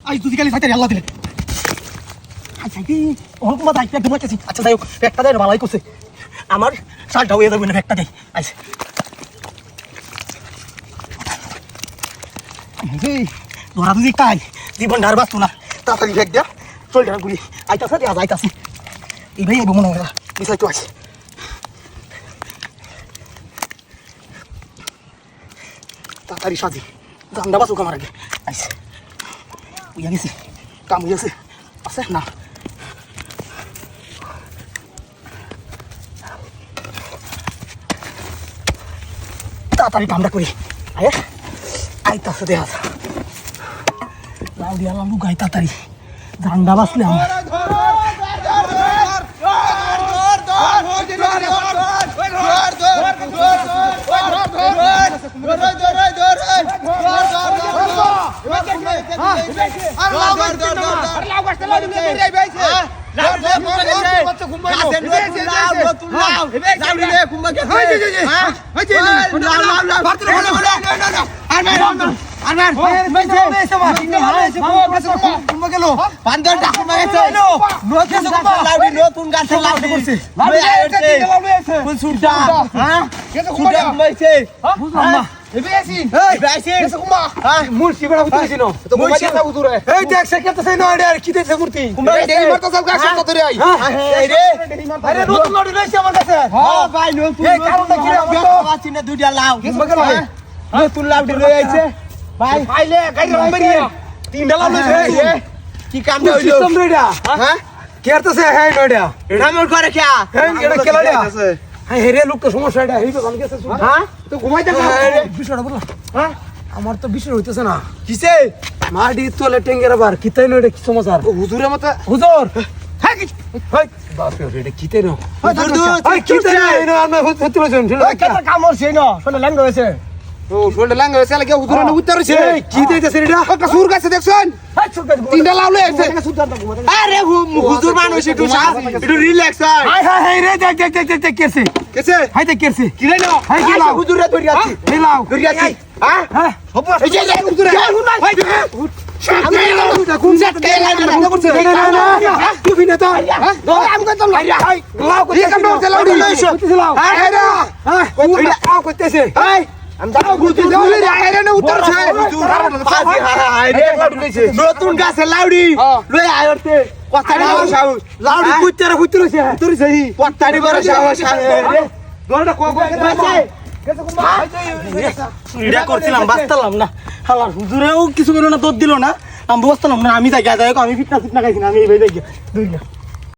I তুই খালি সাইতে আল্লাহ দিলে আচ্ছা কি অনেক মত আইতে একদম লাগতেছি আচ্ছা যাই হোক একটা দেয় ভালোই করছে আমার শালটা হয়ে যাবে না একটা দেয় আচ্ছা এই তোরা তুই কাই জীবন ধার বাঁচতো না তাড়াতাড়ি ফেক দিয়া চলটা ঘুরি আইতাছে দেয়া যাইতাছে এই ভাই এই মনে হয় মিশাই তো আছে তাড়াতাড়ি সাজি জানডা বাঁচুক আমার আগে আইসে উইয়া গেছি কাম হইয়াছে আছে না তাড়াতাড়ি কামটা করি আয়ে আইতাছে দেয়া লাউ দিয়া লাউ গাই তাড়াতাড়ি জানডা বাঁচলে আমার কি কাম কেরতেছে হ্যাঁ নয়ডা এটা আমার করে কি হ্যাঁ এটা খেলা আছে হ্যাঁ হেরে লোক তো সমস্যা এটা হইবে কাম গেছে হ্যাঁ তো ঘুমাইতে না বিষয়টা বল হ্যাঁ আমার তো বিষয় হইতেছে না কিসে মাটি তোলে টেঙ্গের আবার কিতাই নয়ডা কি সমস্যা হুজুরের মত হুজুর হ্যাঁ কি হই বাপ রে এটা কিতাই না হুজুর হই কিতাই না আমরা হতে লজন কেন কাম হইছে না শুনে ল্যাঙ্গ হইছে ও শুনে ল্যাঙ্গ হইছে লাগে হুজুর না উত্তরছে কি দিতেছে এটা একটা সুর গাছে দেখছেন তিনটা লাউলে আছে আরে হুজুর মানুষ একটু একটু রিল্যাক্স হাই হাই হাই রে দেখ দেখ দেখ দেখ কেছে কেছে হাই দেখ কেছে কি রে না হাই কি লাউ হুজুর রে ধরি আছি এই লাউ ধরি আছি হ্যাঁ হ্যাঁ এই যে হুজুর রে হাই আমি লাউ কোন জাত কে লাউ না করছে না না তুই বিনা তো হ্যাঁ আমি কত লাউ হাই লাউ করতে কাম করতে লাউ দিছ লাউ হ্যাঁ রে হ্যাঁ লাউ করতেছে হাই আমি যাও বুঝি দলে আইরে না উত্তরছে হাই রে নতুন গাছে লাউডি লই আইরতে কথাড়ি বড় সাহস লাউডি কুত্তারে কুত্তরছে কুত্তরছে কথাড়ি বড় সাহস রে দলটা কো কো আছে এটা করছিলাম বাস্তালাম না হালার হুজুরেও কিছু করে না দৌড় দিল না আমি বসতালাম না আমি যাই আমি ফিটনা খাইছি না আমি এই ভাই যাই দুই